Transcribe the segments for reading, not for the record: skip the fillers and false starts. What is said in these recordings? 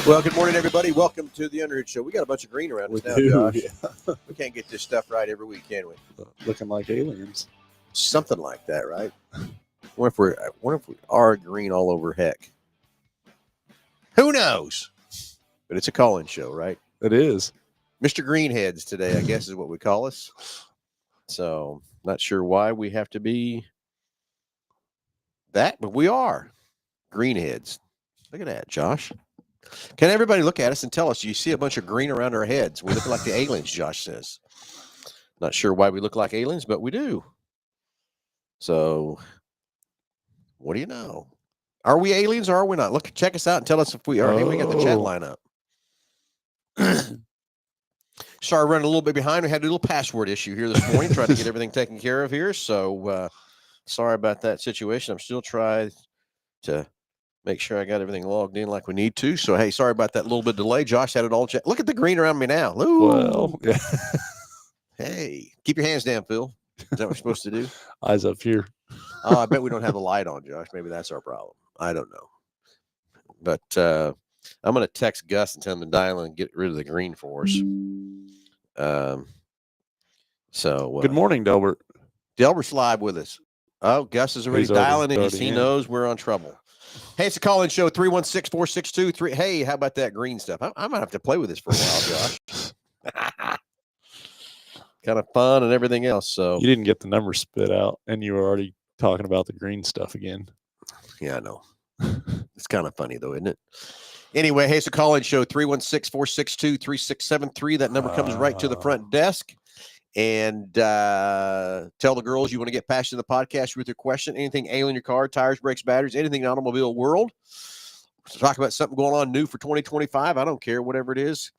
Well, good morning, everybody. Welcome to the Underhood Show. We got a bunch of green around us now, Josh. Yeah. We can't get this stuff right every week, can we? Looking like aliens. Something like that, right? What if we are green all over heck? Who knows? But it's a call-in show, right? It is. Mr. Greenheads today, I guess, is what we call us. So, not sure why we have to be that, but we are greenheads. Look at that, Josh. Can everybody look at us and tell us, you see a bunch of green around our heads? We look like the aliens, Josh says. Not sure why we look like aliens, but we do. So, what do you know? Are we aliens or are we not? Look, check us out and tell us if we are. Hey, we got the chat line up. Sorry, running a little bit behind. We had a little password issue here this morning, trying to get everything taken care of here. So, sorry about that situation. I'm still trying to make sure I got everything logged in like we need to. So, hey, sorry about that little bit delay. Josh had it all checked. Look at the green around me now. Ooh. Well, yeah. Hey, keep your hands down, Phil. Is that what we're supposed to do? Eyes up here. Oh, I bet we don't have the light on, Josh. Maybe that's our problem. I don't know. But I'm going to text Gus and tell him to dial in and get rid of the green for us. Good morning, Delbert. Delbert's live with us. Oh, Gus is already dialing in. He knows we're on trouble. Hey, it's a call-in show, 316-462-3. Hey, how about that green stuff? I might have to play with this for a while, Josh. Kind of fun and everything else. So you didn't get the number spit out, and you were already talking about the green stuff again. Yeah, I know. It's kind of funny, though, isn't it? Anyway, hey, it's a call-in show, 316-462-3673. That number comes right to the front desk. And tell the girls you want to get past in the podcast with your question. Anything ailing your car, tires, brakes, batteries, anything in the automobile world. Talk about something going on new for 2025. I don't care, whatever it is.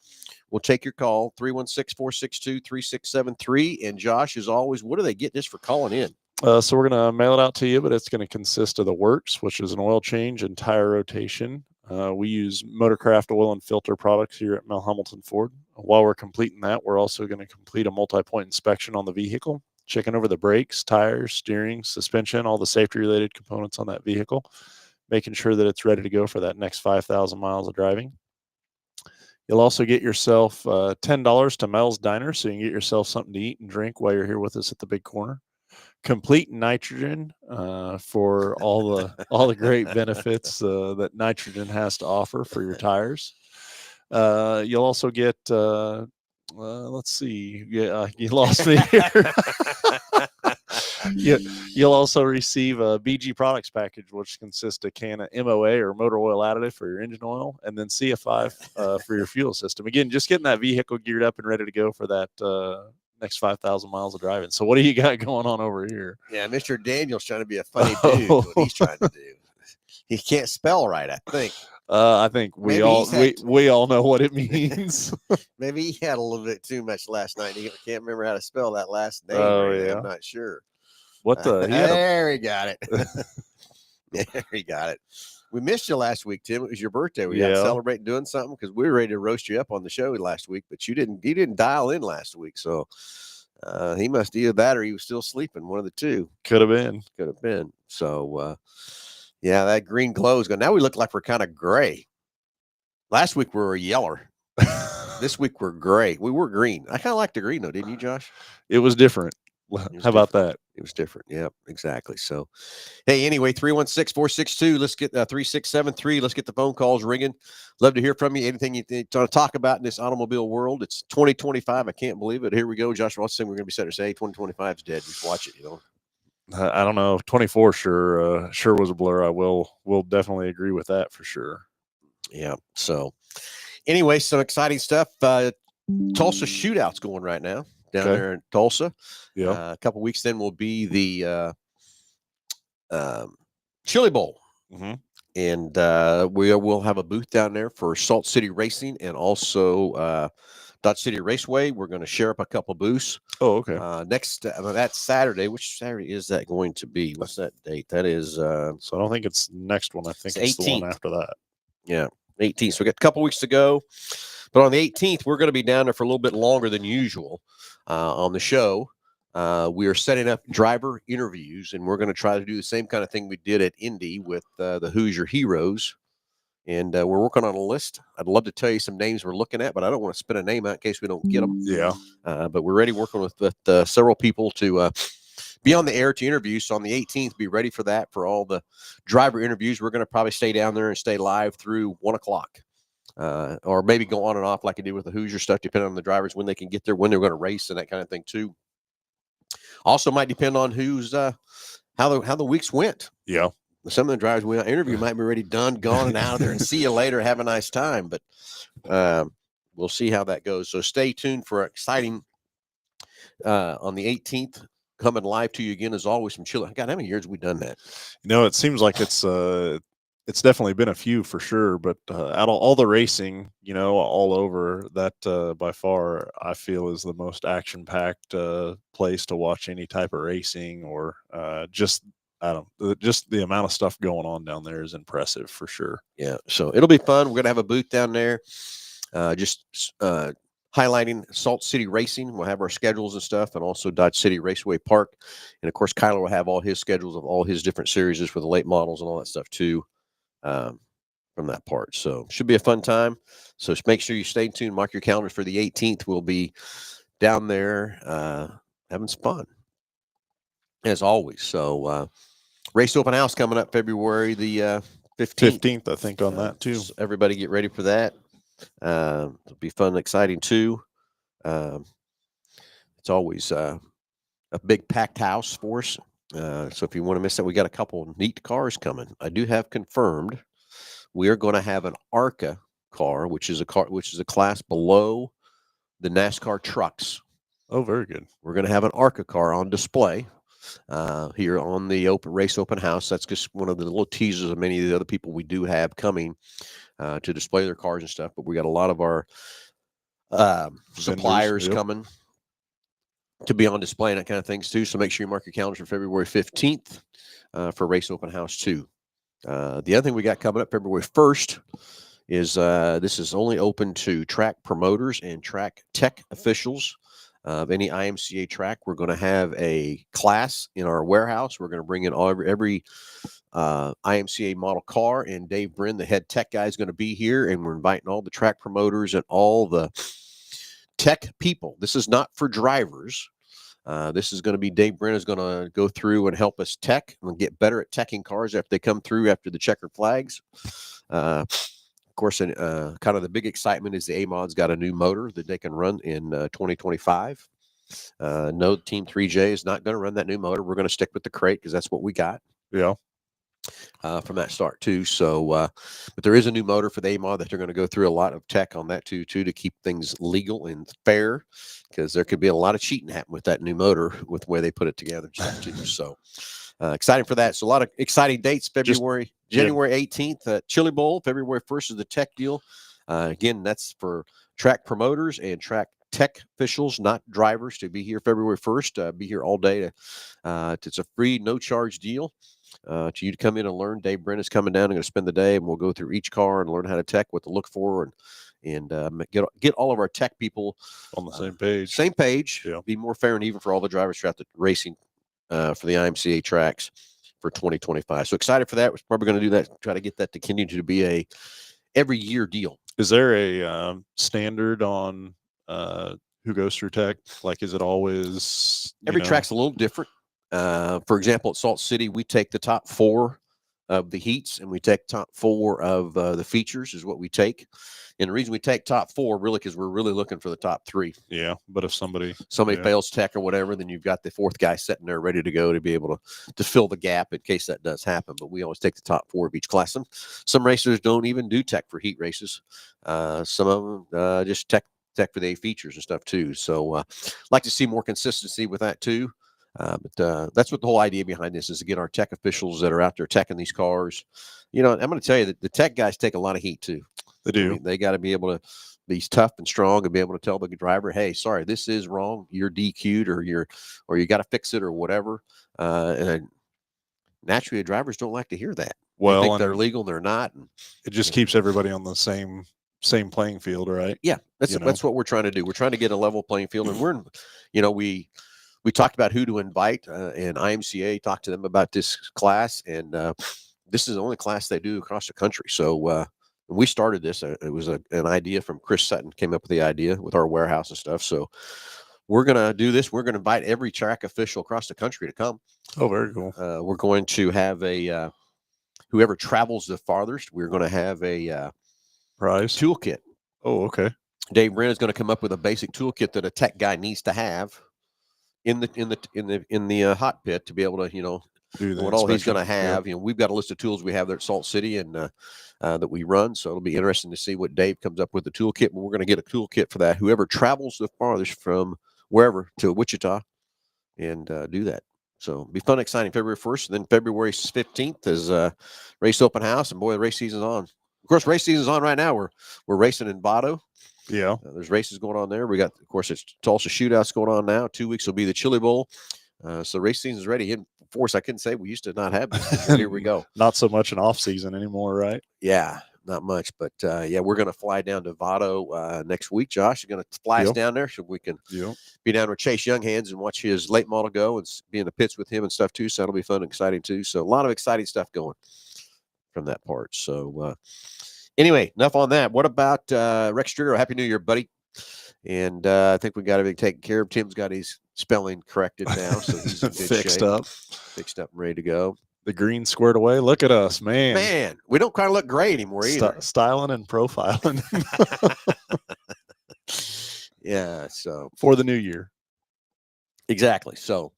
We'll take your call, 316-462-3673. And Josh, as always, what do they get just for calling in? So we're going to mail it out to you, but it's going to consist of the works, which is an oil change and tire rotation. We use Motorcraft oil and filter products here at Mel Hambelton Ford. While we're completing that, we're also going to complete a multi-point inspection on the vehicle, checking over the brakes, tires, steering, suspension, all the safety-related components on that vehicle, making sure that it's ready to go for that next 5,000 miles of driving. You'll also get yourself $10 to Mel's Diner, so you can get yourself something to eat and drink while you're here with us at the big corner. Complete nitrogen for all the great benefits that nitrogen has to offer for your tires. You'll also get let's see, you lost me here. You'll also receive a BG products package, which consists of a can of MOA or motor oil additive for your engine oil, and then CF5 for your fuel system. Again, just getting that vehicle geared up and ready to go for that next 5,000 miles of driving. So what do you got going on over here? Yeah, Mr. Daniel's trying to be a funny dude. What he's trying to do. He can't spell right, I think. I think we all know what it means. Maybe he had a little bit too much last night. He can't remember how to spell that last name. Oh, yeah. I'm not sure. What the? There he got it. There he got it. We missed you last week, Tim. It was your birthday. We had to celebrate doing something because we were ready to roast you up on the show last week, but you didn't dial in last week. So he must either that or he was still sleeping. One of the two. Could have been. So yeah, that green glow is going. Now we look like we're kind of gray. Last week we were yeller. This week we're gray. We were green. I kind of liked the green though, didn't you, Josh? It was different. How about that? It was different. Yeah, exactly. So, hey, anyway, 316-462. Let's get 3673. Let's get the phone calls ringing. Love to hear from you. Anything you want to talk about in this automobile world? It's 2025. I can't believe it. Here we go. Josh Ross saying we're going to be set to say 2025 is dead. Just watch it, you know. I don't know. 24 sure was a blur. We'll definitely agree with that for sure. Yeah. So, anyway, some exciting stuff. Tulsa shootout's going right now. Down there in Tulsa. Yeah. A couple weeks then will be the Chili Bowl. Mm-hmm. And we will have a booth down there for Salt City Racing and also Dodge City Raceway. We're going to share up a couple booths. Oh, okay. That's Saturday. Which Saturday is that going to be? What's that date? That is. So I don't think it's next one. I think it's the one after that. Yeah, 18th. So we got a couple weeks to go. But on the 18th, we're going to be down there for a little bit longer than usual on the show. We are setting up driver interviews, and we're going to try to do the same kind of thing we did at Indy with the Hoosier Heroes. and we're working on a list. I'd love to tell you some names we're looking at, but I don't want to spit a name out in case we don't get them. Yeah. But we're ready working with several people to be on the air to interview. So on the 18th, be ready for that, for all the driver interviews. We're going to probably stay down there and stay live through 1 o'clock. Or maybe go on and off like I did with the Hoosier stuff, depending on the drivers, when they can get there, when they're going to race, and that kind of thing too. Also might depend on who's how the weeks went. Yeah. Some of the drivers we interview might be already done, gone, and out of there, and see you later. Have a nice time. But we'll see how that goes. So stay tuned for exciting on the 18th. Coming live to you again as always from Chile. God, how many years have we done that? It seems like it's definitely been a few for sure, but out of all the racing, all over, that by far I feel is the most action-packed place to watch any type of racing, or just the amount of stuff going on down there is impressive for sure. Yeah, so it'll be fun. We're gonna have a booth down there, just highlighting Salt City Racing. We'll have our schedules and stuff, and also Dodge City Raceway Park, and of course Kyler will have all his schedules of all his different series for the late models and all that stuff too. From that part. So should be a fun time. So make sure you stay tuned. Mark your calendars for the 18th. We'll be down there having some fun as always. So race open house coming up February the 15th. I think, on that too. So everybody get ready for that. It'll be fun and exciting too. It's always a big packed house for us. So if you want to miss that, we got a couple neat cars coming. I do have confirmed we are going to have an ARCA car, which is a class below the NASCAR trucks. Oh, very good. We're going to have an ARCA car on display here on the race open house. That's just one of the little teasers of many of the other people we do have coming to display their cars and stuff. But we got a lot of our suppliers coming to be on display and that kind of things too. So make sure you mark your calendars for February 15th for race open house too. The other thing we got coming up February 1st is this is only open to track promoters and track tech officials of any IMCA track. We're going to have a class in our warehouse. We're going to bring in every IMCA model car, and Dave Brin, the head tech guy, is going to be here, and we're inviting all the track promoters and all the tech people. This is not for drivers. This is going to be Dave Brin is going to go through and help us tech and get better at teching cars after they come through after the checkered flags. Of course, kind of the big excitement is the A-Mod's got a new motor that they can run in 2025. No, Team 3J is not going to run that new motor. We're going to stick with the crate because that's what we got. Yeah. From that start too. So, but there is a new motor for the A-Mod that they're going to go through a lot of tech on that too to keep things legal and fair, because there could be a lot of cheating happen with that new motor with the way they put it together too. So, exciting for that. So a lot of exciting dates. January 18th at Chili Bowl. February 1st is the tech deal. Again, that's for track promoters and track tech officials, not drivers, to be here February 1st. Be here all day. It's a free, no charge deal. To you to come in and learn. Dave Brin is coming down and going to spend the day, and we'll go through each car and learn how to tech, what to look for, and get all of our tech people on the same page. Same page. Yeah. Be more fair and even for all the drivers throughout the racing for the IMCA tracks for 2025. So excited for that. We're probably going to do that. Try to get that to continue to be a every year deal. Is there a standard on who goes through tech? Like, is it always every track's a little different? For example, at Salt City, we take the top 4 of the heats and we take top 4 of the features is what we take. And the reason we take top 4 really because we're really looking for the top 3. Yeah, but if somebody fails tech or whatever, then you've got the 4th guy sitting there ready to go to be able to fill the gap in case that does happen. But we always take the top 4 of each class. Some racers don't even do tech for heat races. Some of them just tech for the features and stuff too. So like to see more consistency with that too. But that's what the whole idea behind this is, to get our tech officials that are out there teching these cars. I'm going to tell you that the tech guys take a lot of heat too. They do. I mean, they got to be able to be tough and strong and be able to tell the driver, hey, sorry, this is wrong. You're DQ'd or you got to fix it or whatever. And naturally, the drivers don't like to hear that. Well, they think they're legal, they're not. And it just keeps everybody on the same playing field, right? Yeah, that's what we're trying to do. We're trying to get a level playing field, and we talked about who to invite, and IMCA talked to them about this class, and this is the only class they do across the country. So And we started this. It was an idea from Chris Sutton, came up with the idea with our warehouse and stuff. So we're going to do this. We're going to invite every track official across the country to come. Oh, very cool. We're going to have whoever travels the farthest, we're going to have a prize toolkit. Oh, okay. Dave Wren is going to come up with a basic toolkit that a tech guy needs to have in the hot pit to be able to, what all he's going to have. Yeah. We've got a list of tools we have there at Salt City and that we run. So it'll be interesting to see what Dave comes up with the toolkit. But we're going to get a toolkit for that. Whoever travels the farthest from wherever to Wichita and do that. So it'll be fun, exciting. February 1st. And then February 15th is race open house. And boy, the race season's on. Of course, race season's on right now. We're racing in Vado. Yeah. There's races going on there. We got, of course, it's Tulsa Shootouts going on now. 2 weeks will be the Chili Bowl. So race season's ready. In force, I couldn't say we used to not have this. Here we go. Not so much an off season anymore, right? Yeah, not much. But yeah, we're going to fly down to Vado next week. Josh, you're going to fly us down there so we can be down with Chase Younghands and watch his late model go and be in the pits with him and stuff too. So that'll be fun and exciting too. So a lot of exciting stuff going from that part. So anyway, enough on that. What about Rex Trigger? Happy New Year, buddy. And I think we got everything taken care of. Tim's got his spelling corrected now, so he's in good fixed shape. up And ready to go. The green squared away. Look at us, man. Man, we don't kind of look gray anymore either. Styling and profiling. Yeah, so for the new year. Exactly. So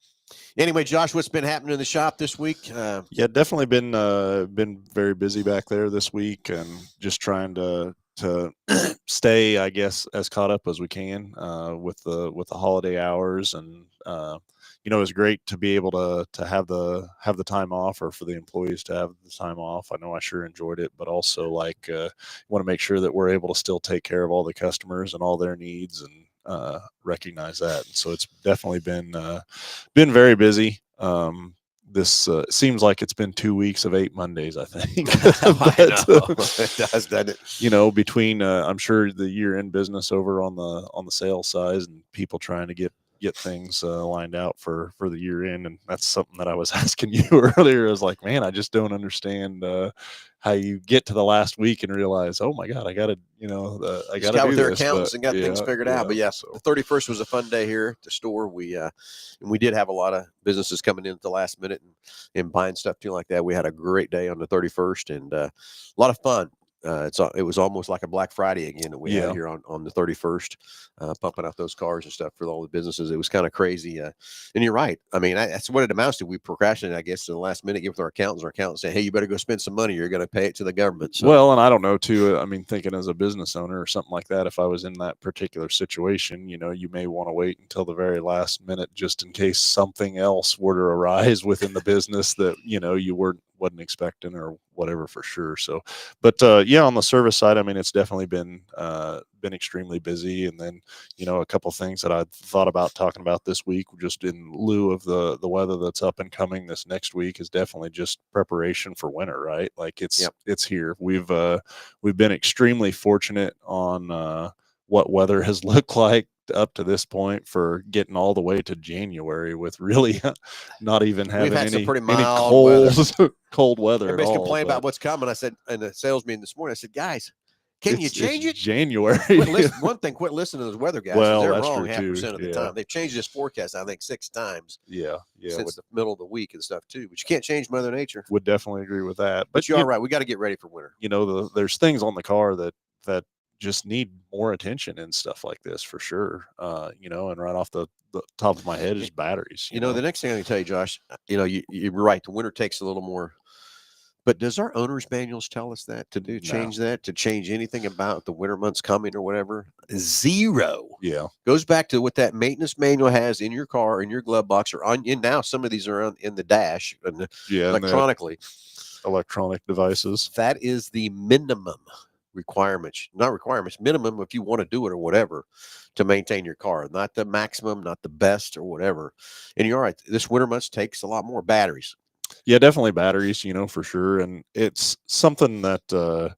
anyway, Josh, what's been happening in the shop this week? Yeah, definitely been very busy back there this week, and just trying to stay, I guess, as caught up as we can with the holiday hours. And it's great to be able to have the time off, or for the employees to have the time off. I know I sure enjoyed it, but also want to make sure that we're able to still take care of all the customers and all their needs, and recognize that. And so it's definitely been very busy. This seems like it's been 2 weeks of 8 Mondays, I think. But, I know. It does, doesn't it? Between I'm sure the year-end business over on the sales side, and people trying to get things lined out for the year end. And that's something that I was asking you earlier. I was like, man, I just don't understand how you get to the last week and realize, oh my God, I got to do with their this, accountants and got things figured out. But yes, the 31st was a fun day here at the store. We did have a lot of businesses coming in at the last minute and buying stuff too like that. We had a great day on the 31st and a lot of fun. It was almost like a Black Friday again that we had here on the 31st, pumping out those cars and stuff for all the businesses. It was kind of crazy. And you're right. I mean, that's what it amounts to. We procrastinated, I guess, in the last minute, get with our accountants. Our accountants say, hey, you better go spend some money. You're going to pay it to the government. So. Well, and I don't know, too. I mean, thinking as a business owner or something like that, if I was in that particular situation, you may want to wait until the very last minute just in case something else were to arise within the business that, you wasn't expecting or whatever, for sure. So, but on the service side, I mean, it's definitely been extremely busy. And then, a couple things that I thought about talking about this week, just in lieu of the weather that's up and coming this next week, is definitely just preparation for winter, right? Like it's here. We've been extremely fortunate on what weather has looked like up to this point for getting all the way to January with really not even having any cold weather. Everybody's complaining about what's coming. I said in the sales meeting this morning, I said, guys, can you change it? January. Quit listening to those weather guys. Well, they're that's wrong true 100% of the time. They've changed this forecast, I think, 6 times. Since the middle of the week and stuff too. But you can't change Mother Nature. Would definitely agree with that. But you are right. We got to get ready for winter. There's things on the car that just need more attention and stuff like this, for sure. And right off the top of my head is batteries. The next thing I can tell you, Josh, you're right. The winter takes a little more. But does our owner's manuals tell us that to change anything about the winter months coming or whatever? Zero. Yeah. Goes back to what that maintenance manual has in your car, in your glove box, or now some of these are in the dash and electronically. Electronic devices. That is the minimum minimum if you want to do it or whatever to maintain your car, not the maximum, not the best or whatever. And you're right. This winter months takes a lot more batteries. Yeah, definitely batteries, for sure. And it's something that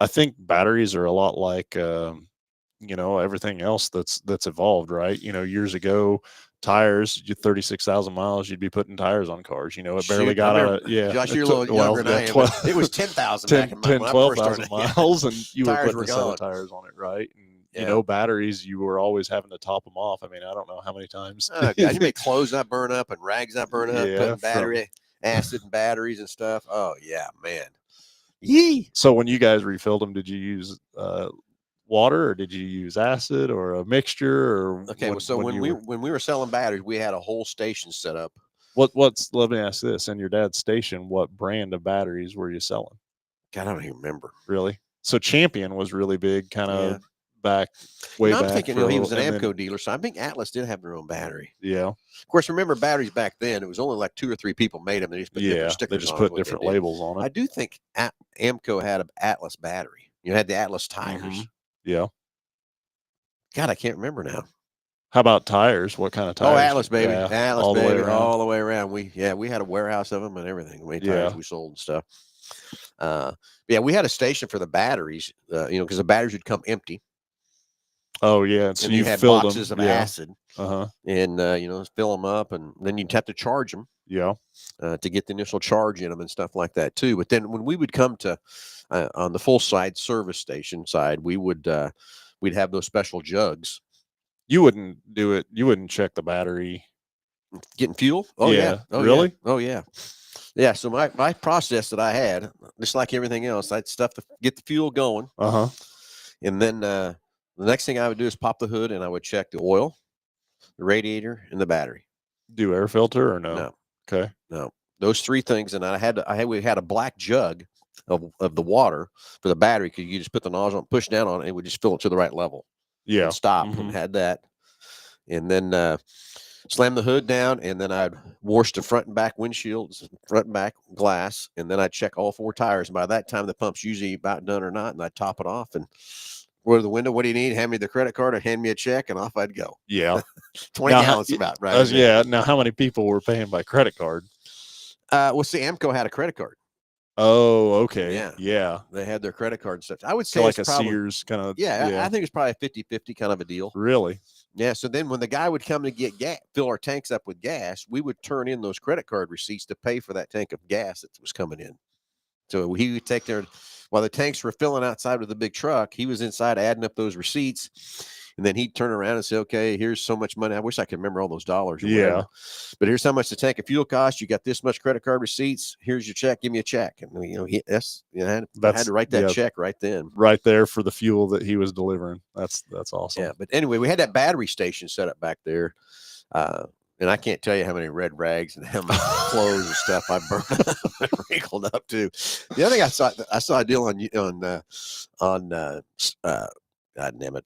I think batteries are a lot like everything else that's evolved, right? Years ago, tires, 36,000 miles, you'd be putting tires on cars. You know, it barely Shoot, got I out remember, of, yeah. Josh, it you're a took- little well, younger than I yeah, am. 12 But it was 10,000 10, back in 10 when I first 12,000 started. miles, and you were Tires putting were a set of gone. tires on it, right? And Yeah. you know, batteries, you were always having to top them off. I mean, I don't know how many times. Oh, God, you make clothes not burn up and rags not burn up, Yeah, putting battery acid and batteries and stuff. Oh, yeah, man. Yee. So when you guys refilled them, did you use water, or did you use acid, or a mixture? Or Okay, well, so when we were selling batteries, we had a whole station set up. let me ask this: in your dad's station, what brand of batteries were you selling? God, I don't even remember. Really? So Champion was really big, kind of Yeah. back way I'm back. thinking, for a he was an little- and Amco then- dealer, so I think Atlas did have their own battery. Yeah, Of course, remember batteries back then, it was only like 2 or 3 people made them. They just put different yeah. stickers They just on put what they different did. labels on I it. do think Amco had an Atlas battery. You had the Atlas tires. Mhm. Yeah. God, I can't remember now. How about tires? What kind of tires? Oh, Atlas, baby. Yeah, Atlas, all the way baby. around. All the way around. We had a warehouse of them and everything. How many tires Yeah. we sold and stuff. Yeah, we had a station for the batteries, because the batteries would come empty. Oh yeah, so And you had filled boxes them. of Yeah. acid. And, fill them up, and then you'd have to charge them. Yeah. To get the initial charge in them and stuff like that too. But then when we would come to on the full side service station side, we would we'd have those special jugs. You wouldn't do it. You wouldn't check the battery. Getting fuel? Oh Yeah. yeah. Oh Really? yeah. Oh yeah. Yeah. So my process that I had, just like everything else, I'd stuff to get the fuel going. And then the next thing I would do is pop the hood and I would check the oil, the radiator, and the battery. Do air filter or no? No. Okay. No. Those 3 things, and we had a black jug of the water for the battery, because you just put the nozzle on, push down on it, and it would just fill it to the right level. Yeah. And stop, and had that. And then slam the hood down, and then I'd wash the front and back windshields, front and back glass, and then I'd check all 4 tires. And by that time, the pump's usually about done or not, and I'd top it off and go to the window. What do you need? Hand me the credit card, or hand me a check, and off I'd go. Yeah. 20 gallons about, right? Yeah. Now, how many people were paying by credit card? Well, see, Amco had a credit card. Oh, okay. Yeah. Yeah. They had their credit card stuff. I would say So like it's a probably, Sears kind of. yeah, I think it's probably a 50-50 kind of a deal. Really? Yeah. So then when the guy would come to get gas, fill our tanks up with gas, we would turn in those credit card receipts to pay for that tank of gas that was coming in. So he would take while the tanks were filling outside with the big truck, he was inside adding up those receipts. And then he'd turn around and say, okay, here's so much money. I wish I could remember all those dollars. Yeah. But here's how much the tank of fuel costs. You got this much credit card receipts. Here's your check. Give me a check. And, I had to write that check right then. Right there for the fuel that he was delivering. That's awesome. Yeah. But anyway, we had that battery station set up back there. And I can't tell you how many red rags and how many clothes and stuff I burned up and wrinkled up to. The other thing I saw a deal on God damn it,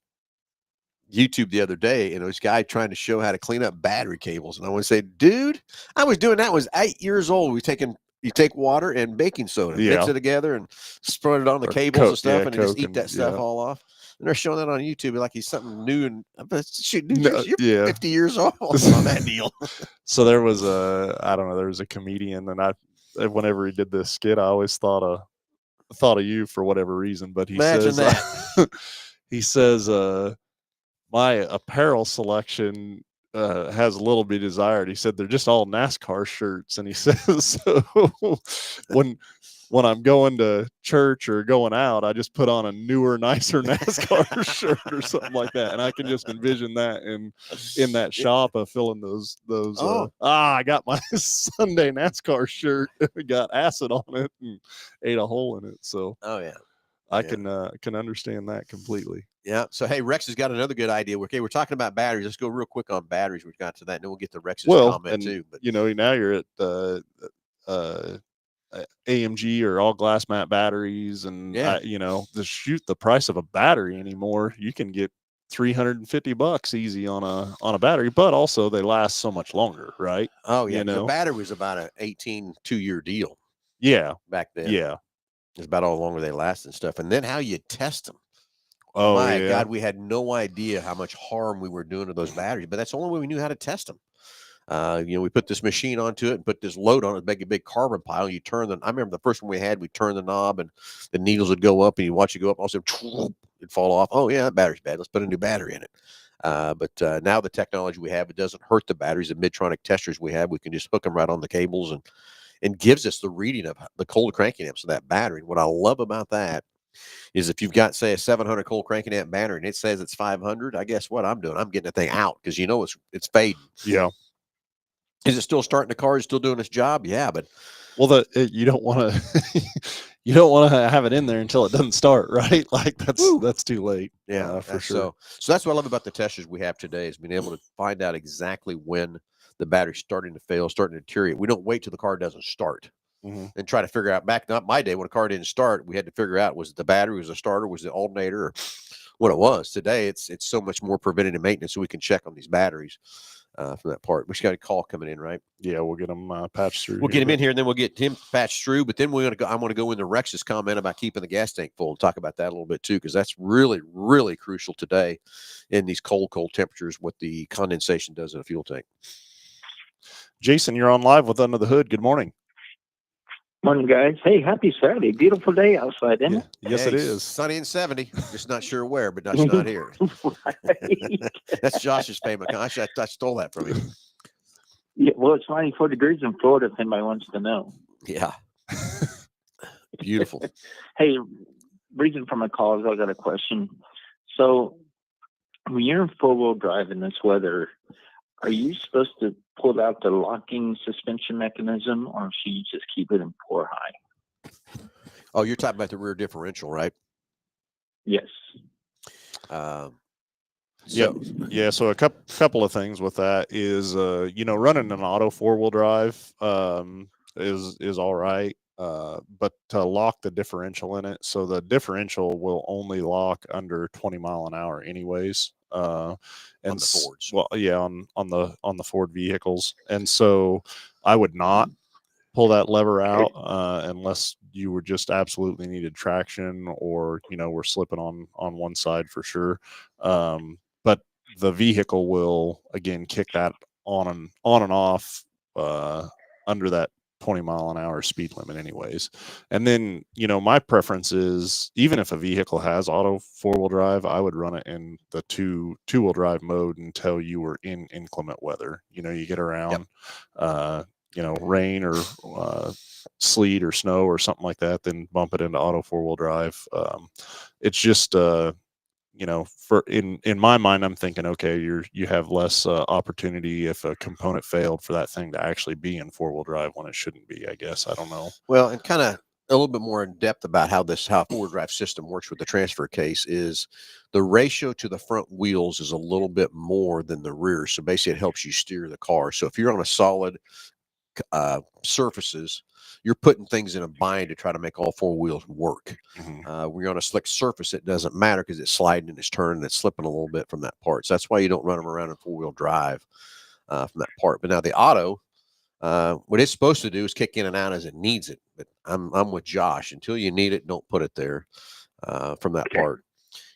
YouTube the other day, and it was a guy trying to show how to clean up battery cables. And I want to say, dude, I was doing that. I was 8 years old. You take water and baking soda, mix it together, and spread it on the cables and stuff, and just eat that stuff all off. And they're showing that on YouTube like he's something new. And shoot, dude, you're 50 years old on that deal. So there was there was a comedian, and whenever he did this skit, I always thought of you for whatever reason. But he he says, my apparel selection has a little bit desired. He said they're just all NASCAR shirts, and he says so when I'm going to church or going out, I just put on a newer, nicer NASCAR shirt or something like that, and I can just envision that in that shop of filling those. I got my Sunday NASCAR shirt, got acid on it, and ate a hole in it. So I can understand that completely. Yeah. So, hey, Rex has got another good idea. Okay, we're talking about batteries. Let's go real quick on batteries. We've got to that, and then we'll get to Rex's comment too. But now you're at AMG or all glass mat batteries, and the price of a battery anymore, you can get $350 easy on a battery, but also they last so much longer, right? Oh yeah, the battery was about an 2-year deal. Yeah, back then. Yeah, it's about how longer they last and stuff, and then how you test them. Oh my God, we had no idea how much harm we were doing to those batteries, but that's the only way we knew how to test them. We put this machine onto it and put this load on it, make a big carbon pile. You turn I remember the first one we had, we turned the knob and the needles would go up, and you watch it go up. Also, it'd fall off. Oh yeah, that battery's bad. Let's put a new battery in it. But now the technology we have, it doesn't hurt the batteries. The Midtronic testers we have, we can just hook them right on the cables and gives us the reading of the cold cranking amps of that battery. And what I love about that is if you've got, say, a 700 cold cranking amp battery and it says it's 500, I guess what I'm doing? I'm getting the thing out because it's fading. Yeah. Is it still starting the car? Is it still doing its job? Yeah, but well, you don't want to you don't want to have it in there until it doesn't start, right? Like that's too late. Yeah, for sure. So that's what I love about the testers we have today is being able to find out exactly when the battery's starting to fail, starting to deteriorate. We don't wait till the car doesn't start and try to figure out. Back not my day when a car didn't start, we had to figure out, was it the battery, was it the starter, was it the alternator, or what it was. Today it's so much more preventative maintenance, so we can check on these batteries from that part. We just got a call coming in, right? Yeah, we'll get them patched through. We'll get him in here, and then we'll get him patched through. But then we're gonna go. I want to go into Rex's comment about keeping the gas tank full and talk about that a little bit too, because that's really, really crucial today in these cold temperatures. What the condensation does in a fuel tank. Jason, you're on live with Under the Hood. Good morning. Morning, guys. Hey, happy Saturday. Beautiful day outside, isn't it? Yes, it is. Sunny and 70. Just not sure where, but that's not here. That's Josh's famous. I stole that from him. Yeah, well, it's 94 degrees in Florida, if anybody wants to know. Yeah. Beautiful. Hey, reason for my call is I got a question. So when you're in four-wheel drive in this weather, are you supposed to pull out the locking suspension mechanism, or should you just keep it in four high? Oh, you're talking about the rear differential, right? Yes. So a couple of things with that is, running an auto 4-wheel drive is all right, but to lock the differential in it, so the differential will only lock under 20 mile an hour anyways. And on the Fords. Well, yeah, on the Ford vehicles, and so I would not pull that lever out unless you were just absolutely needed traction, or we're slipping on one side for sure. But the vehicle will again kick that on and off under that 20 mile an hour speed limit anyways. And then, my preference is, even if a vehicle has auto 4-wheel drive, I would run it in the two-wheel drive mode until you were in inclement weather. You get around, rain or sleet or snow or something like that, then bump it into auto 4-wheel drive. It's just, in my mind, I'm thinking, okay, you have less opportunity if a component failed for that thing to actually be in 4-wheel drive when it shouldn't be, I guess. I don't know. Well, and kind of a little bit more in depth about how 4-wheel drive system works with the transfer case is the ratio to the front wheels is a little bit more than the rear. So basically it helps you steer the car. So if you're on a solid surfaces, you're putting things in a bind to try to make all 4 wheels work. When you're on a slick surface, it doesn't matter because it's sliding and it's turning and it's slipping a little bit from that part. So that's why you don't run them around in 4-wheel drive from that part. But now the auto, what it's supposed to do is kick in and out as it needs it. But I'm with Josh. Until you need it, don't put it there from that part.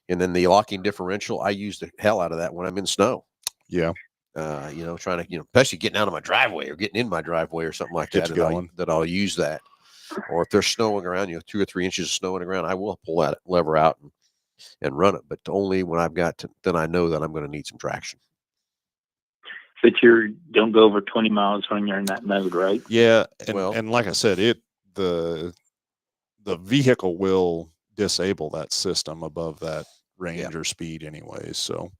And then the locking differential, I use the hell out of that when I'm in snow. Yeah. Trying to, especially getting out of my driveway or getting in my driveway or something like that, I'll use that. Or if there's snowing around, 2 or 3 inches of snow on the ground, I will pull that lever out and run it. But only when I've got to, then I know that I'm going to need some traction. But you don't go over 20 miles when you're in that mode, right? Yeah. And like I said, the vehicle will disable that system above that range or speed anyways. So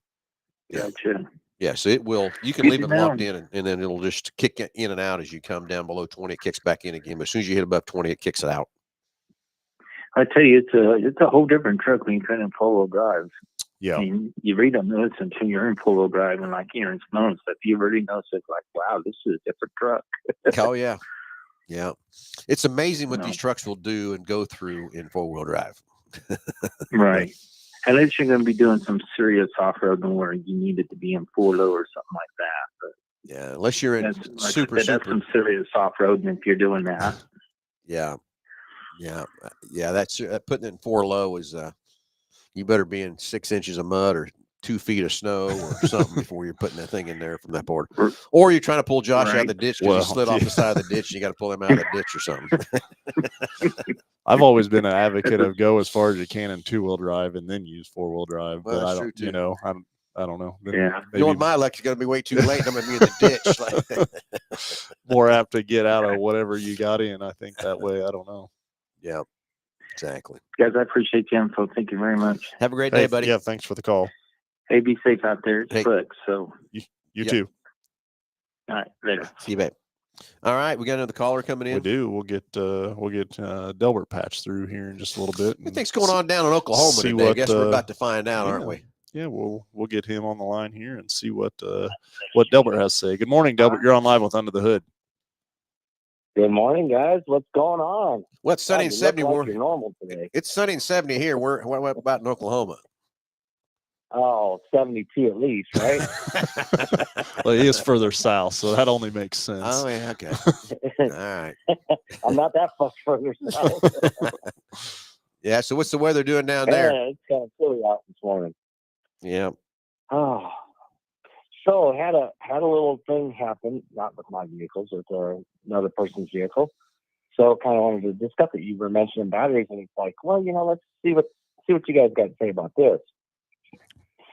gotcha. Yes, it will. You can leave it locked in, and then it'll just kick in and out as you come down below 20. It kicks back in again. But as soon as you hit above 20, it kicks it out. I tell you, it's a whole different truck when you're in 4-wheel drive. Yeah. I mean, you really don't notice until you're in 4-wheel drive, and like you're in snow and stuff, you really notice it's like, wow, this is a different truck. Oh yeah, yeah. It's amazing what these trucks will do and go through in 4-wheel drive. Right. Unless you're going to be doing some serious off-roading where you need it to be in 4-low or something like that. But yeah, unless you're in super. That's some serious off-roading if you're doing that. Yeah. That's putting it in 4-low is you better be in 6 inches of mud or 2 feet of snow or something before you're putting that thing in there from that board. Or you're trying to pull Josh out of the ditch because he slid off the side of the ditch and you got to pull him out of the ditch or something. I've always been an advocate of go as far as you can in 2-wheel drive and then use 4-wheel drive. Well, but I that's don't, true too. I don't know. Then Yeah. maybe My luck is going to be way too late. I'm going to be in the ditch. more apt to get out of whatever you got in. I think that way. I don't know. Yeah, exactly. Guys, I appreciate the info. Thank you very much. Have a great day, buddy. Yeah, thanks for the call. Hey, be safe out there. It's Hey. quick. So, You too. all right, later. See you, babe. All right, we got another caller coming in. We do. We'll get Delbert patched through here in just a little bit. What thing's going on down in Oklahoma see today? I what, guess we're about to find out, aren't we? Yeah, we'll get him on the line here and see what Delbert has to say. Good morning, Delbert. You're on live with Under the Hood. Good morning, guys. What's going on? Well, it's sunny and 70. Like you're normal today. It's sunny and 70 here. What about in Oklahoma? Oh, 72 at least, right? Well, he is further south, so that only makes sense. Oh, yeah, okay. All right. I'm not that much further south. Yeah, so what's the weather doing down there? Yeah, it's kind of chilly out this morning. Yeah. Oh, so had a little thing happen, not with my vehicles, with another person's vehicle. So kind of wanted to discuss it. You were mentioning batteries, and it's like, well, let's see what you guys got to say about this.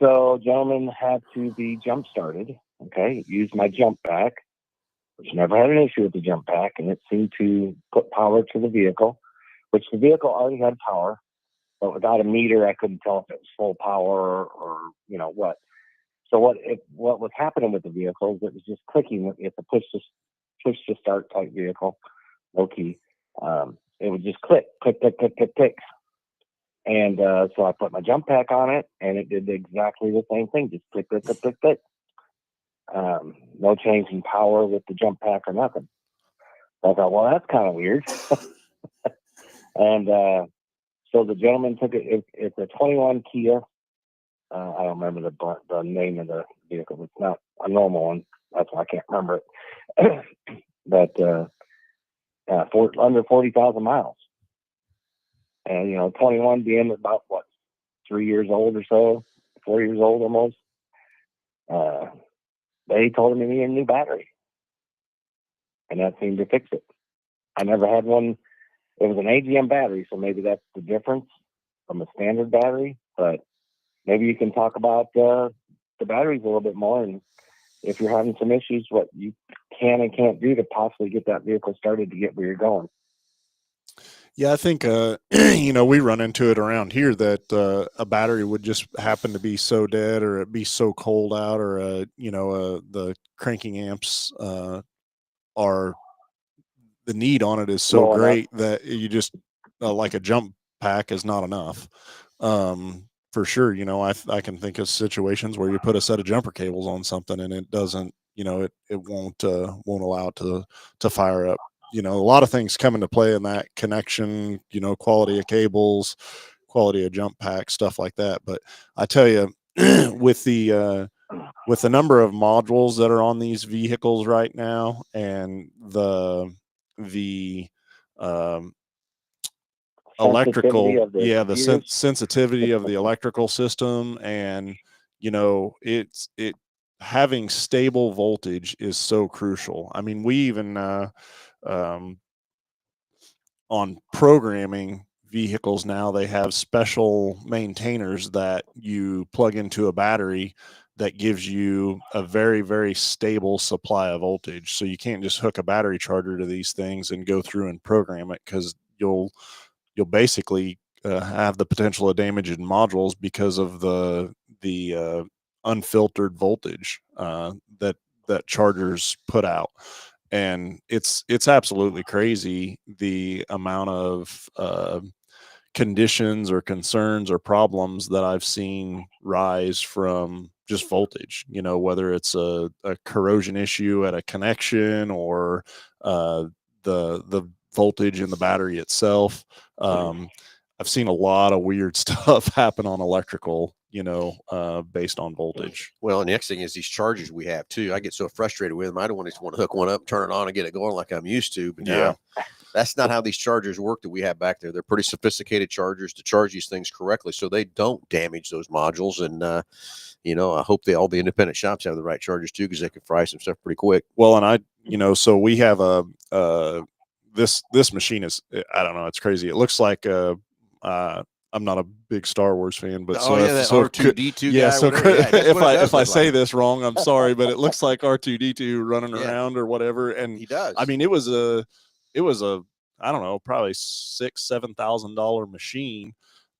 So, gentleman had to be jump started. Okay, used my jump pack, which never had an issue with the jump pack, and it seemed to put power to the vehicle, which the vehicle already had power, but without a meter, I couldn't tell if it was full power or what. So what was happening with the vehicle is it was just clicking. It's a push to start type vehicle, low key. It would just click, click, click, click, click, click. And so I put my jump pack on it, and it did exactly the same thing, just click, click, click, click, click. No change in power with the jump pack or nothing. So I thought, well, that's kind of weird. And so the gentleman took it. It's a 21 Kia. I don't remember the name of the vehicle. It's not a normal one. That's why I can't remember it. But for under 40,000 miles. And, 21 being about, 3 years old or so, 4 years old almost. They told him he needed a new battery. And that seemed to fix it. I never had one. It was an AGM battery, so maybe that's the difference from a standard battery. But maybe you can talk about the batteries a little bit more, and if you're having some issues, what you can and can't do to possibly get that vehicle started to get where you're going. Yeah, I think, we run into it around here that a battery would just happen to be so dead or it be so cold out or, the cranking amps are the need on it is so great that you just like a jump pack is not enough. For sure. I can think of situations where you put a set of jumper cables on something and it doesn't, it won't allow it to fire up. A lot of things come into play in that connection, quality of cables, quality of jump pack, stuff like that. But I tell you, with the number of modules that are on these vehicles right now and the electrical, the sensitivity of the electrical system, and it's having stable voltage is so crucial. I mean, we even on programming vehicles now, they have special maintainers that you plug into a battery that gives you a very, very stable supply of voltage. So you can't just hook a battery charger to these things and go through and program it, because you'll basically have the potential of damaging modules because of the unfiltered voltage that chargers put out. And it's absolutely crazy the amount of conditions or concerns or problems that I've seen rise from just voltage, whether it's a corrosion issue at a connection or the voltage in the battery itself. I've seen a lot of weird stuff happen on electrical, based on voltage. Well, and the next thing is these chargers we have too. I get so frustrated with them. I don't want to hook one up, turn it on, and get it going like I'm used to. But yeah, that's not how these chargers work that we have back there. They're pretty sophisticated chargers to charge these things correctly, so they don't damage those modules. And I hope all the independent shops have the right chargers too, because they can fry some stuff pretty quick. Well, and so we have this machine is, I don't know, it's crazy. It looks like a I'm not a big Star Wars fan, but Oh, yeah, that so R2D2 yeah. guy. So Whatever. Yeah, that's if what it does I look say like. this wrong, I'm sorry, but it looks like R2D2 running Yeah. around or whatever. And He does. I mean, it was a I don't know, probably $6,000-7,000 machine.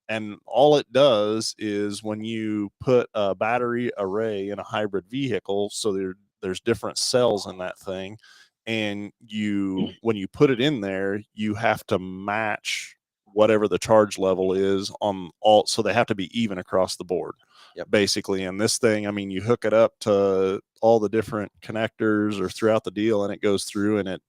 And all it does is when you put a battery array in a hybrid vehicle, so there's different cells in that thing, and when you put it in there, you have to match whatever the charge level is on all, so they have to be even across the board. Yep. Basically. And this thing, I mean, you hook it up to all the different connectors or throughout the deal, and it goes through and it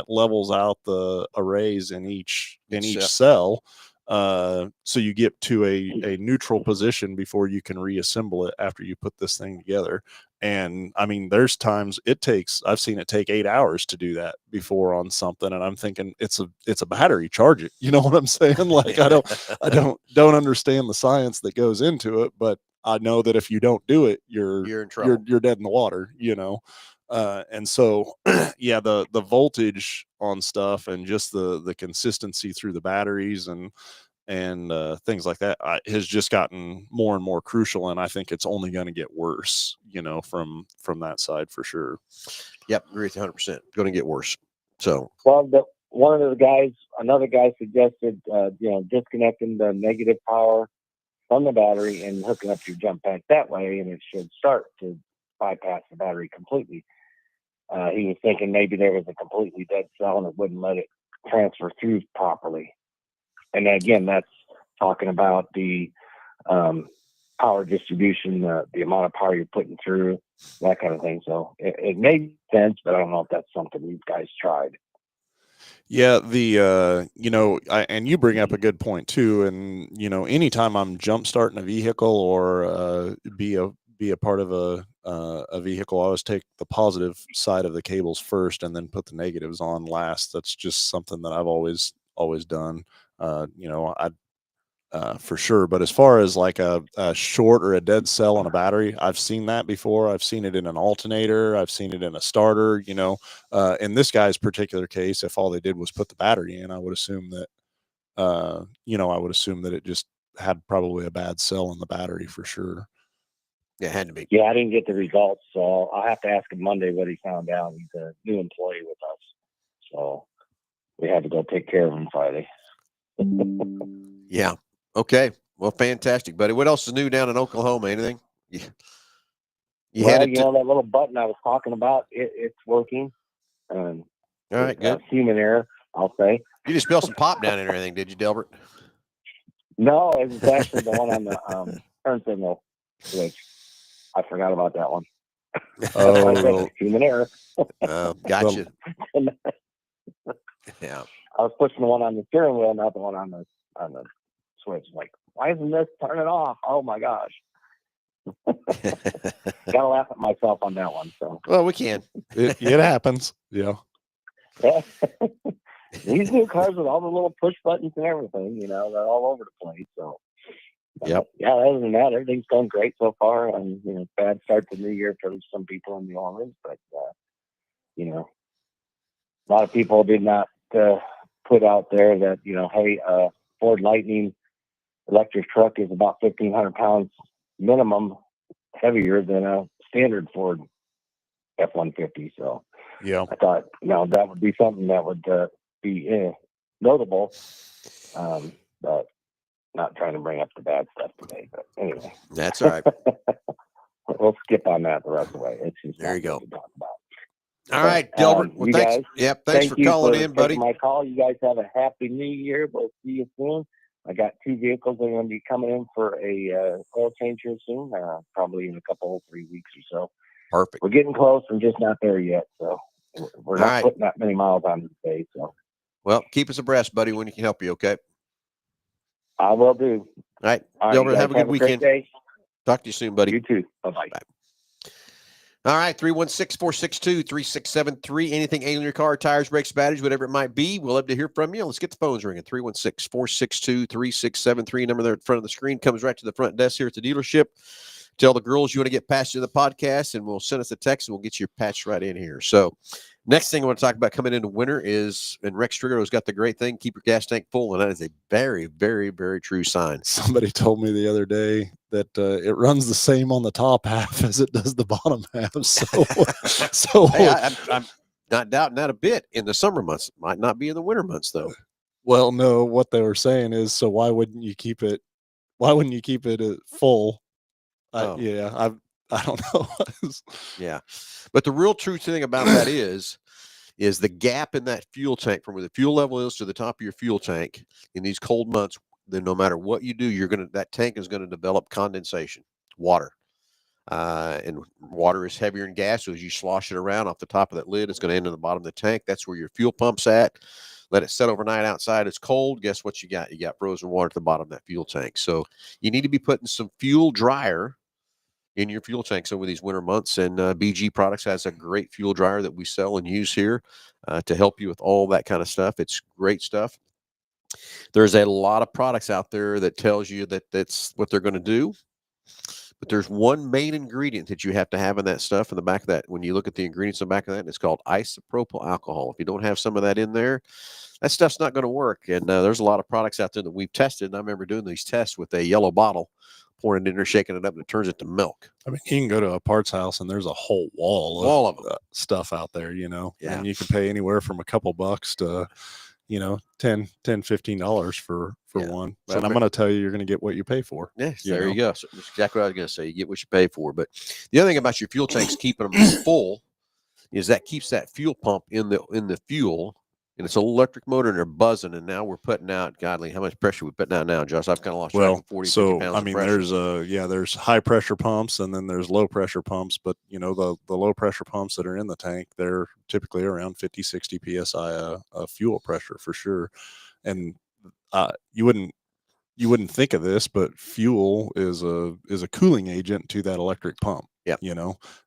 levels out the arrays in each cell. So you get to a neutral position before you can reassemble it after you put this thing together. And I mean, there's times I've seen it take 8 hours to do that before on something. And I'm thinking it's a battery, charge it. You know what I'm saying? Like, I don't understand the science that goes into it, but I know that if you don't do it, You're in trouble. You're dead in the water, you know? And so, yeah, the voltage on stuff and just the consistency through the batteries and things like that has just gotten more and more crucial. And I think it's only going to get worse, you know, from that side for sure. Yep. Agree with you 100%. Going to get worse. So, Well, another guy suggested, disconnecting the negative power from the battery and hooking up your jump pack that way, and it should start to bypass the battery completely. He was thinking maybe there was a completely dead cell and it wouldn't let it transfer through properly. And again, that's talking about the power distribution, the amount of power you're putting through, that kind of thing. So it made sense, but I don't know if that's something you guys tried. Yeah, and you bring up a good point too. And anytime I'm jump starting a vehicle or be a part of a vehicle, I always take the positive side of the cables first and then put the negatives on last. That's just something that I've always done. For sure. But as far as like a short or a dead cell on a battery, I've seen that before. I've seen it in an alternator. I've seen it in a starter. In this guy's particular case, if all they did was put the battery in, I would assume that, it just had probably a bad cell in the battery for sure. yeah, it had to be. Yeah, I didn't get the results, so I'll have to ask him Monday what he found out. He's a new employee with us, so we had to go take care of him Friday. Yeah. Okay. Well, fantastic, buddy. What else is new down in Oklahoma? Anything? You had it. That little button I was talking about, it's working. All right, good. Human error, I'll say. You just spilled some pop down in everything, did you, Delbert? No, it was actually the one on the turn signal switch. I forgot about that one. Oh, human error. Gotcha. Yeah. I was pushing the one on the steering wheel, not the one on the switch. Like, why isn't this turning off? Oh my gosh. Gotta laugh at myself on that one. So well, we can. It happens. Yeah. These new cars with all the little push buttons and everything, they're all over the place. So yep. Yeah, other than that, everything's going great so far. And bad start to the new year for some people in New Orleans, but a lot of people did not put out there that hey, Ford Lightning electric truck is about 1,500 pounds minimum heavier than a standard Ford F-150. So yeah, I thought that would be something that would be notable, but not trying to bring up the bad stuff today. But anyway, that's all right. We'll skip on that the rest of the way. It's just there you go. To talk about. All right, Delbert. Well, thanks. Guys, yep, thanks for calling in, buddy. My call. You guys have a happy New Year. We'll see you soon. I got 2 vehicles that are going to be coming in for a oil change here soon, probably in a 3 weeks or so. Perfect. We're getting close. I'm just not there yet, so we're not putting that many miles on today. So, well, keep us abreast, buddy, when you can help you. Okay. I will do. All right, Delbert. Have a good weekend. Day. Talk to you soon, buddy. You too. Bye-bye. Bye. All right, 316-462-3673. Anything ailing your car, tires, brakes, batteries, whatever it might be. We'll love to hear from you. Let's get the phones ringing. 316-462-3673. Number there in front of the screen comes right to the front desk here at the dealership. tell the girls you want to get patched in the podcast, and we'll send us a text, and we'll get you patched right in here. So next thing I want to talk about coming into winter is, and Rex Trigger's got the great thing, keep your gas tank full, and that is a very, very, very true sign. Somebody told me the other day that it runs the same on the top half as it does the bottom half. So Hey, I'm not doubting that a bit in the summer months. Might not be in the winter months, though. well, no, what they were saying is, so why wouldn't you keep it full? Oh. I don't know. Yeah. But the real true thing about that is the gap in that fuel tank from where the fuel level is to the top of your fuel tank in these cold months. Then no matter what you do, that tank is going to develop condensation, water. And water is heavier than gas. So as you slosh it around off the top of that lid, it's going to end in the bottom of the tank. That's where your fuel pump's at. Let it set overnight outside. It's cold. Guess what you got? You got frozen water at the bottom of that fuel tank. So you need to be putting some fuel dryer in your fuel tanks over these winter months. And BG Products has a great fuel dryer that we sell and use here to help you with all that kind of stuff. It's great stuff. There's a lot of products out there that tells you that that's what they're going to do. But there's one main ingredient that you have to have in that stuff in the back of that. When you look at the ingredients in the back of that, and it's called isopropyl alcohol. If you don't have some of that in there, that stuff's not going to work. And there's a lot of products out there that we've tested. And I remember doing these tests with a yellow bottle, pouring it in there, shaking it up, and it turns it to milk. I mean, you can go to a parts house and there's a whole wall of stuff out there, Yeah. and you can pay anywhere from a couple bucks to, $10, $15 for one. So and I'm going to tell you, you're going to get what you pay for. Yes, there you go. So that's exactly what I was going to say. You get what you pay for. But the other thing about your fuel tanks keeping them full is that keeps that fuel pump in the fuel, and it's an electric motor, and they're buzzing. And now we're putting out, godly, how much pressure we putting out now, Josh? I've kind of lost track of 40, 50 pounds of pressure. there's high pressure pumps, and then there's low pressure pumps. But the low pressure pumps that are in the tank, they're typically around 50, 60 psi of fuel pressure for sure. And you wouldn't think of this, but fuel is a cooling agent to that electric pump. Yeah.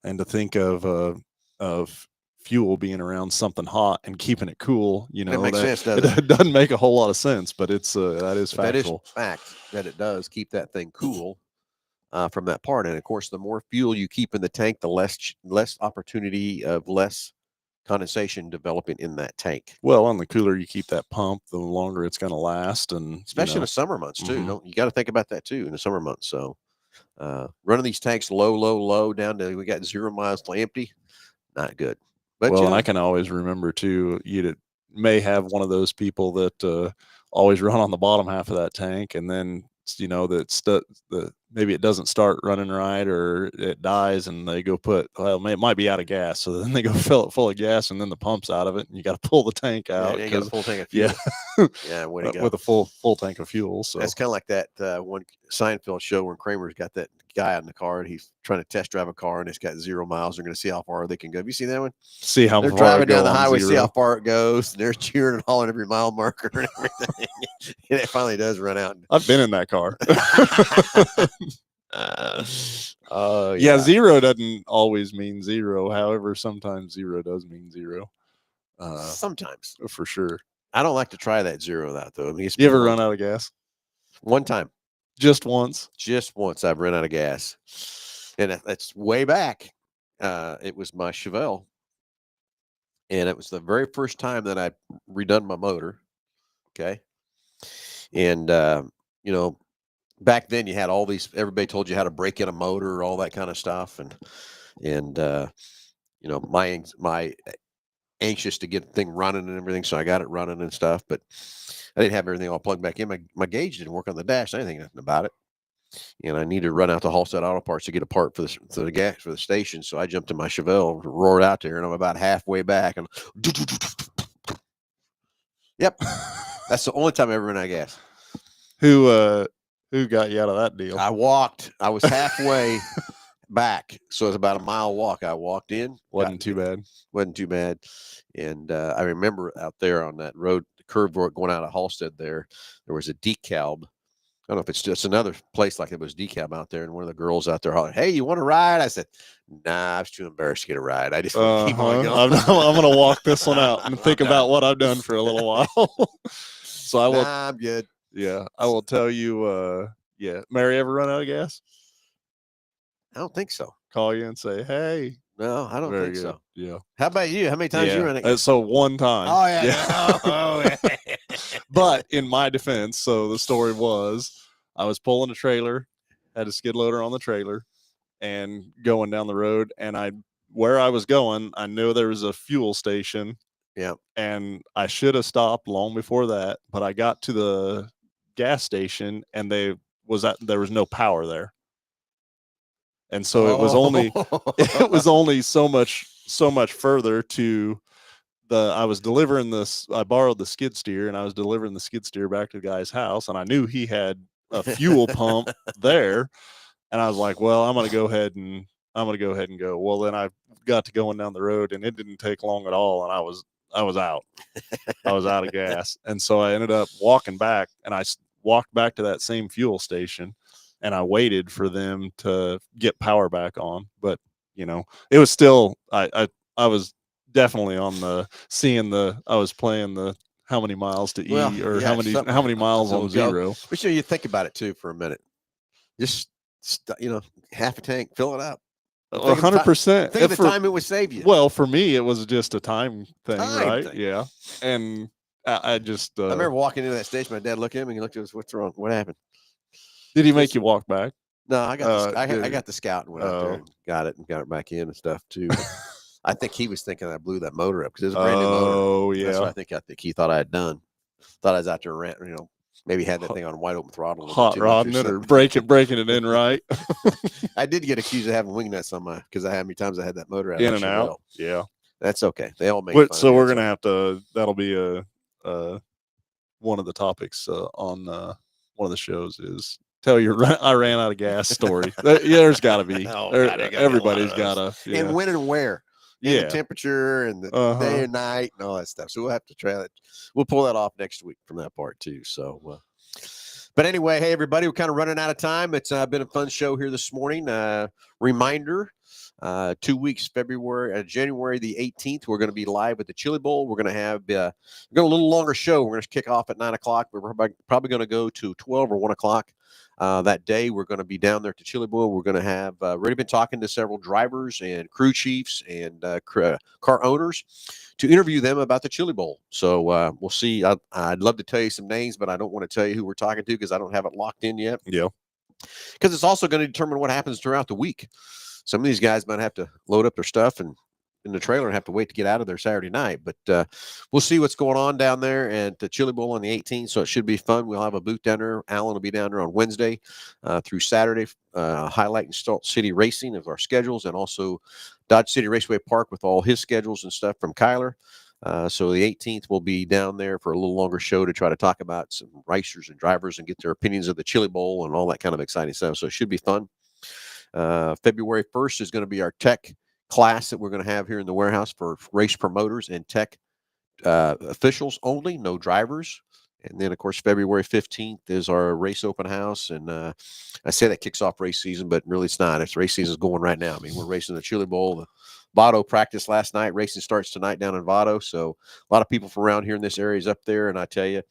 And to think of fuel being around something hot and keeping it cool, it makes sense, doesn't it? It doesn't make a whole lot of sense, but that is factual. That is fact that it does keep that thing cool from that part. And of course, the more fuel you keep in the tank, the less opportunity of less condensation developing in that tank. Well, on the cooler you keep that pump, the longer it's going to last, and especially in the summer months too. You got to think about that too in the summer months. So running these tanks low down to we got 0 miles to empty, not good. But and I can always remember too, you may have one of those people that always run on the bottom half of that tank, and then maybe it doesn't start running right, or it dies, and they go it might be out of gas, so then they go fill it full of gas, and then the pump's out of it, and you got to pull the tank out. Yeah, you got a full tank of fuel. Yeah, way to go. With a full tank of fuel. So that's kind of like that one Seinfeld show when Kramer's got that guy in the car, and he's trying to test drive a car, and it's got 0 miles. They're going to see how far they can go. Have you seen that one? See how they're far driving down the highway, see how far it goes. And they're cheering and hollering every mile marker and everything. And it finally does run out. I've been in that car. Yeah, 0 doesn't always mean 0. However, sometimes 0 does mean 0. Sometimes, for sure. I don't like to try that 0 out though. I mean, you ever run out of gas? One time. Just once I've run out of gas, and that's way back. It was my Chevelle, and it was the very first time that I redone my motor. Okay, and back then you had all these. Everybody told you how to break in a motor, all that kind of stuff, and my anxious to get the thing running and everything, so I got it running and stuff, but I didn't have everything all plugged back in. My gauge didn't work on the dash. I didn't think nothing about it, and I needed to run out to Halstead Auto Parts to get a part for the gas for the station. So I jumped in my Chevelle, roared out there, and I'm about halfway back, and yep, that's the only time I ever ran out of gas. Who got you out of that deal? I walked. I was halfway back, so it was about a mile walk. I walked in. Wasn't too bad. And I remember out there on that road, the curve road going out of Halstead there was a decal. I don't know if it's just another place like it was decal out there, and one of the girls out there hollered, "Hey, you want to ride?" I said, "Nah, I was too embarrassed to get a ride. I just want to keep on going." I'm going to walk this one out and think about what I've done for a little while. So I will. Nah, I'm good. Yeah, I will tell you. Mary, ever run out of gas? I don't think so. Call you and say, "Hey." No, I don't Very think good. so. Yeah. How about you? How many times you run it? So one time. Oh yeah. Oh, yeah. But in my defense, so the story was I was pulling a trailer, had a skid loader on the trailer, and going down the road, and where I was going, I knew there was a fuel station. Yeah. And I should have stopped long before that, but I got to the gas station and there was no power there. And so it was only so much further to I was delivering this. I borrowed the skid steer and I was delivering the skid steer back to the guy's house, and I knew he had a fuel pump there. And I was like, well, I'm going to go ahead and go. Well, then I got to going down the road, and it didn't take long at all. And I was out. I was out of gas. And so I ended up walking back, and I walked back to that same fuel station, and I waited for them to get power back on. But, it was still, I was definitely on I was playing the how many miles to E, or how many miles on zero. But you think about it too for a minute. Just, half a tank, fill it up. 100%. Think of the time it would save you. Well, for me, it was just a time thing, right? Yeah. And I just. I remember walking into that station. My dad looked at me and he looked at us. What's wrong? What happened? Did he make you walk back? No, I got the Scout and went out there and got it back in and stuff too. I think he was thinking I blew that motor up because it was a brand new motor. Oh yeah. That's what I think he thought I had done. Thought I was out there ranting, maybe had that thing on wide open throttle. Hot rodding it or breaking it in right. I did get accused of having wing nuts on because how many times I had that motor out. In and out. Yeah. That's okay. They all make fun so of we're going to have to, that'll be one of the topics on one of the shows is tell your I ran out of gas story. There's got to be. Everybody's got to. Yeah. And when and where. And the temperature and the day and night and all that stuff. So we'll have to try that. We'll pull that off next week from that part too. So, but anyway, hey everybody, we're kind of running out of time. It's been a fun show here this morning. Reminder: 2 weeks, January the 18th, we're going to be live at the Chili Bowl. We're going to have a little longer show. We're going to kick off at 9:00. We're probably going to go to 12 or 1 o'clock. That day, we're going to be down there at the Chili Bowl. We're going to have already been talking to several drivers and crew chiefs and car owners to interview them about the Chili Bowl. So we'll see. I'd love to tell you some names, but I don't want to tell you who we're talking to because I don't have it locked in yet. Yeah. Because it's also going to determine what happens throughout the week. Some of these guys might have to load up their stuff and in the trailer and have to wait to get out of there Saturday night. But we'll see what's going on down there at the Chili Bowl on the 18th. So it should be fun. We'll have a booth down there. Alan will be down there on Wednesday through Saturday, highlighting Salt City Racing of our schedules, and also Dodge City Raceway Park with all his schedules and stuff from Kyler. So the 18th we'll be down there for a little longer show to try to talk about some racers and drivers and get their opinions of the Chili Bowl and all that kind of exciting stuff. So it should be fun. February 1st is going to be our tech class that we're going to have here in the warehouse for race promoters and tech officials only, no drivers. And then, of course, February 15th is our race open house. And I say that kicks off race season, but really it's not. It's race season is going right now. I mean, we're racing the Chili Bowl. The Vado practice last night. Racing starts tonight down in Vado. So a lot of people from around here in this area is up there. And I tell you,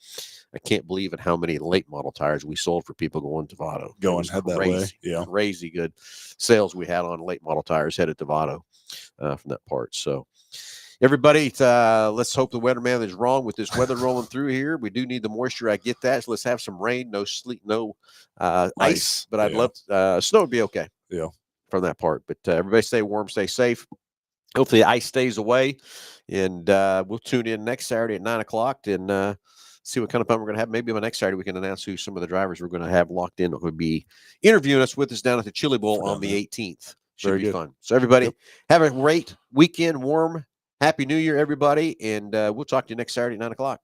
I can't believe it how many late model tires we sold for people going to Vado. Head that way. Yeah. Crazy good sales we had on late model tires headed to Vado from that part. So everybody, let's hope the weatherman is wrong with this weather rolling through here. We do need the moisture. I get that. So let's have some rain, no sleet, no ice. But I'd love snow would be okay. Yeah. From that part. But everybody stay warm, stay safe. Hopefully the ice stays away. And we'll tune in next Saturday at 9:00 and see what kind of fun we're going to have. Maybe by next Saturday we can announce who some of the drivers we're going to have locked in that would be interviewing us with us down at the Chili Bowl on the 18th. Should be fun. So everybody have a great weekend, warm, happy New Year, everybody. And we'll talk to you next Saturday at 9:00.